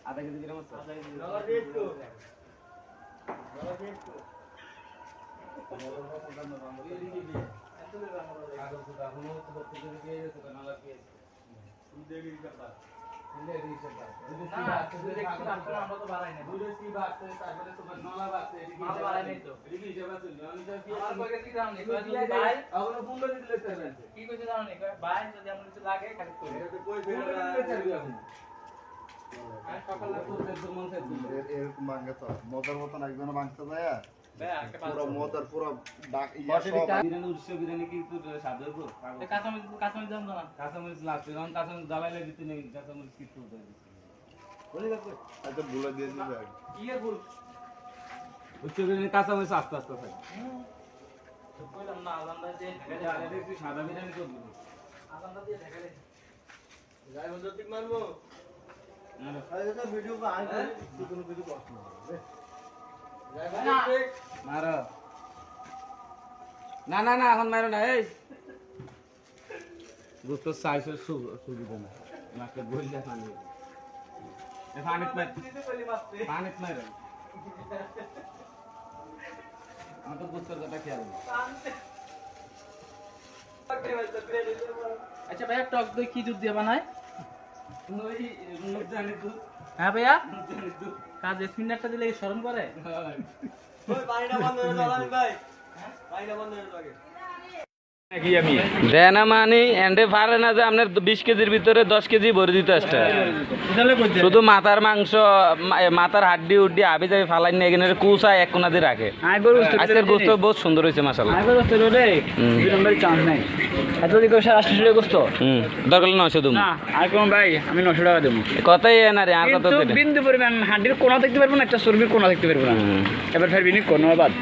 আধা কেজি গ্রাম আছে এরকম ভাঙে তো মদের মতন একজন ভাঙতে যায় পুরো মদের পুরো বিরিয়ানি কি কাঁচামরিচ লাগছে যখন কাঁচামরিচ জ্বালাইলে দিতে নেই কাঁচামরিচ কিছু আচ্ছা ভুলে দিয়েছি উচ্চ বিরিয়ানি কাঁচামরিচ আস্তে আস্তে থাকে সাদা বিরিয়ানি করবো মারো না না না এখন মারো না এই বুঝতো সাইজের সুবিধা না মাকে বললে পানিত মারো আমার তো বুঝতে কথা খেয়াল আচ্ছা ভাইয়া টক দই কি দুধ দিয়ে বানায়? দুধ হ্যাঁ ভাইয়া কাজ স্পিনারটা দিলে শরম করে দেনা মানি এন্ডে পারে না যে আপনার 20 কেজির ভিতরে 10 কেজি ভরে দিতে আসছে শুধু মাথার মাংস মাথার হাড্ডি উড্ডি আবি যাবি ফালাই নিয়ে এখানে কুচা এক কোনা দিয়ে রাখে আজকের গোস্ত বহুত সুন্দর হয়েছে মাশাআল্লাহ চান্স নাই এত দিকে 800 গোস্ত দরকার 900 দেবো না আর কোন ভাই আমি 900 টাকা দেবো কথাই না রে আর কত বিন্দু পরিমাণ হাড্ডির কোনা দেখতে পারবো না একটা চর্বির কোনা দেখতে পারবো না এবার ফের বিনি কোন বাদ